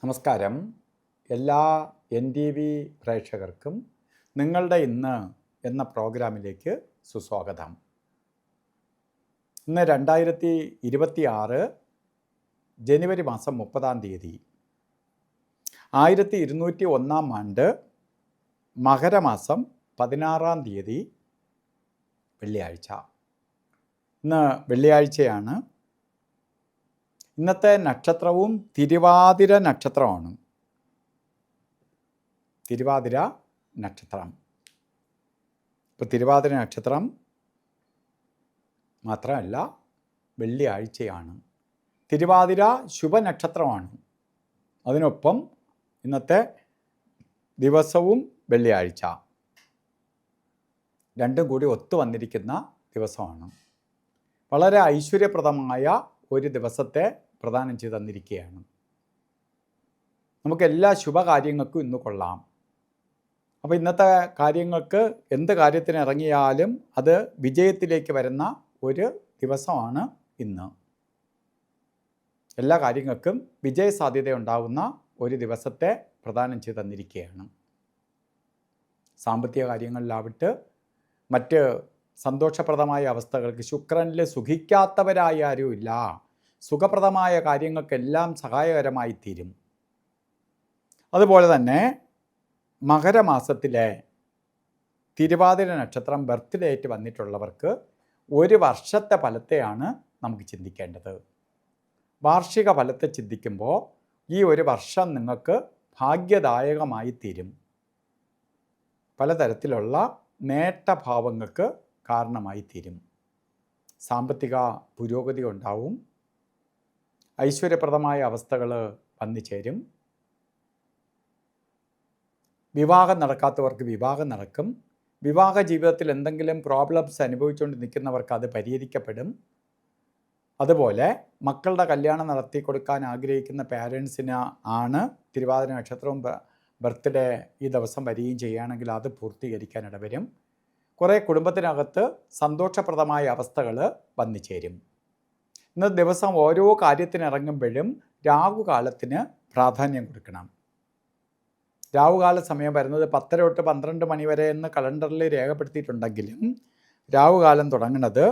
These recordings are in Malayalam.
നമസ്കാരം. എല്ലാ NTV പ്രേക്ഷകർക്കും നിങ്ങളുടെ ഇന്ന് എന്ന പ്രോഗ്രാമിലേക്ക് സുസ്വാഗതം. ഇന്ന് 2026 ജനുവരി മാസം 30-ാം തീയതി 1201 ആണ്ട് മകരമാസം 16-ാം തീയതി വെള്ളിയാഴ്ച. ഇന്ന് വെള്ളിയാഴ്ചയാണ്. ഇന്നത്തെ നക്ഷത്രവും തിരുവാതിര നക്ഷത്രമാണ്. തിരുവാതിര നക്ഷത്രം. ഇപ്പോൾ തിരുവാതിര നക്ഷത്രം മാത്രമല്ല, വെള്ളിയാഴ്ചയാണ്. തിരുവാതിര ശുഭനക്ഷത്രമാണ്. അതിനൊപ്പം ഇന്നത്തെ ദിവസവും വെള്ളിയാഴ്ച, രണ്ടും കൂടി ഒത്തു വന്നിരിക്കുന്ന ദിവസമാണ്. വളരെ ഐശ്വര്യപ്രദമായ ഒരു ദിവസത്തെ പ്രദാനം ചെയ്ത് തന്നിരിക്കുകയാണ്. നമുക്ക് എല്ലാ ശുഭകാര്യങ്ങൾക്കും ഇന്ന് കൊള്ളാം. അപ്പോൾ ഇന്നത്തെ കാര്യങ്ങൾക്ക് എന്ത് കാര്യത്തിന് ഇറങ്ങിയാലും അത് വിജയത്തിലേക്ക് വരുന്ന ഒരു ദിവസമാണ് ഇന്ന്. എല്ലാ കാര്യങ്ങൾക്കും വിജയ സാധ്യത ഉണ്ടാകുന്ന ഒരു ദിവസത്തെ പ്രദാനം ചെയ്ത് തന്നിരിക്കുകയാണ്. സാമ്പത്തിക കാര്യങ്ങളിലാവട്ടെ, മറ്റ് സന്തോഷപ്രദമായ അവസ്ഥകൾക്ക്, ശുക്രനിൽ സുഖിക്കാത്തവരായി ആരുമില്ല. സുഖപ്രദമായ കാര്യങ്ങൾക്കെല്ലാം സഹായകരമായി തീരും. അതുപോലെ തന്നെ മകരമാസത്തിലെ തിരുവാതിര നക്ഷത്രം ബർത്ത്ഡേ ആയിട്ട് വന്നിട്ടുള്ളവർക്ക് ഒരു വർഷത്തെ ഫലത്തെയാണ് നമുക്ക് ചിന്തിക്കേണ്ടത്. വാർഷിക ഫലത്തെ ചിന്തിക്കുമ്പോൾ ഈ ഒരു വർഷം നിങ്ങൾക്ക് ഭാഗ്യദായകമായി തീരും. പലതരത്തിലുള്ള നേട്ടഭാവങ്ങൾക്ക് കാരണമായി തീരും. സാമ്പത്തിക പുരോഗതി ഉണ്ടാവും. ഐശ്വര്യപ്രദമായ അവസ്ഥകൾ വന്നു ചേരും. വിവാഹം നടക്കാത്തവർക്ക് വിവാഹം നടക്കും. വിവാഹ ജീവിതത്തിൽ എന്തെങ്കിലും പ്രോബ്ലംസ് അനുഭവിച്ചുകൊണ്ട് നിൽക്കുന്നവർക്ക് അത് പരിഹരിക്കപ്പെടും. അതുപോലെ മക്കളുടെ കല്യാണം നടത്തി കൊടുക്കാൻ ആഗ്രഹിക്കുന്ന പാരൻസിന് ആണ് തിരുവാതിര നക്ഷത്രവും ബർത്ത്ഡേ ഈ ദിവസം വരികയും ചെയ്യുകയാണെങ്കിൽ അത് പൂർത്തീകരിക്കാൻ ഇടവരും. കുറേ കുടുംബത്തിനകത്ത് സന്തോഷപ്രദമായ അവസ്ഥകൾ വന്നു ചേരും. ഇന്നത്തെ ദിവസം ഓരോ കാര്യത്തിനിറങ്ങുമ്പോഴും രാഹുകാലത്തിന് പ്രാധാന്യം കൊടുക്കണം. രാഹുകാല സമയം വരുന്നത് 10 തൊട്ട് 12 മണി വരെ എന്ന് കലണ്ടറിൽ രേഖപ്പെടുത്തിയിട്ടുണ്ടെങ്കിലും രാഹുകാലം തുടങ്ങുന്നത്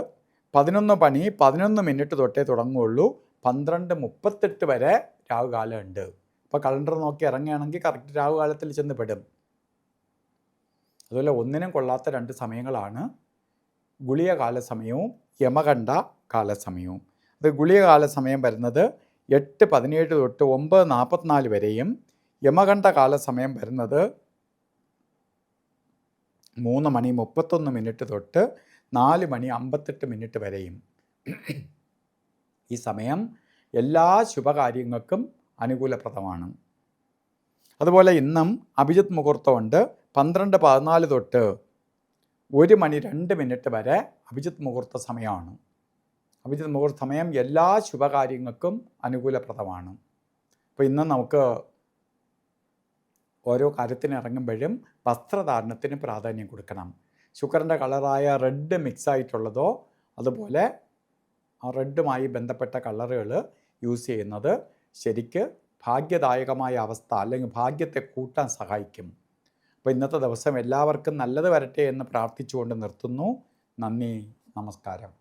11 മിനിറ്റ് തൊട്ടേ തുടങ്ങുകയുള്ളൂ. 12:38 വരെ രാഹുകാലം ഉണ്ട്. അപ്പോൾ കലണ്ടർ നോക്കി ഇറങ്ങുകയാണെങ്കിൽ കറക്റ്റ് രാഹുകാലത്തിൽ ചെന്ന് പെടും. അതുപോലെ ഒന്നിനും കൊള്ളാത്ത 2 സമയങ്ങളാണ് ഗുളിക കാലസമയവും യമകണ്ഠ കാലസമയവും. അത് ഗുളിക കാലസമയം വരുന്നത് 8:17 തൊട്ട് 9:44 വരെയും യമകണ്ഠ കാലസമയം വരുന്നത് 3:31 തൊട്ട് 4:58 വരെയും. ഈ സമയം എല്ലാ ശുഭകാര്യങ്ങൾക്കും അനുകൂലപ്രദമാണ്. അതുപോലെ ഇന്നും അഭിജിത്ത് മുഹൂർത്തമുണ്ട്. 12:14 തൊട്ട് 1:02 വരെ അഭിജിത്ത് മുഹൂർത്ത സമയമാണ്. അഭിജിത്ത് മുഹൂർത്ത സമയം എല്ലാ ശുഭകാര്യങ്ങൾക്കും അനുകൂലപ്രദമാണ്. അപ്പോൾ ഇന്ന് നമുക്ക് ഓരോ കാര്യത്തിന് ഇറങ്ങുമ്പോഴും വസ്ത്രധാരണത്തിന് പ്രാധാന്യം കൊടുക്കണം. ശുക്രൻ്റെ കളറായ റെഡ് മിക്സ് ആയിട്ടുള്ളതോ അതുപോലെ ആ റെഡുമായി ബന്ധപ്പെട്ട കളറുകൾ യൂസ് ചെയ്യുന്നത് ശരിക്ക് ഭാഗ്യദായകമായ അവസ്ഥ അല്ലെങ്കിൽ ഭാഗ്യത്തെ കൂട്ടാൻ സഹായിക്കും. അപ്പോൾ ഇന്നത്തെ ദിവസം എല്ലാവർക്കും നല്ലത് വരട്ടെ എന്ന് പ്രാർത്ഥിച്ചുകൊണ്ട് നിർത്തുന്നു. നന്ദി, നമസ്കാരം.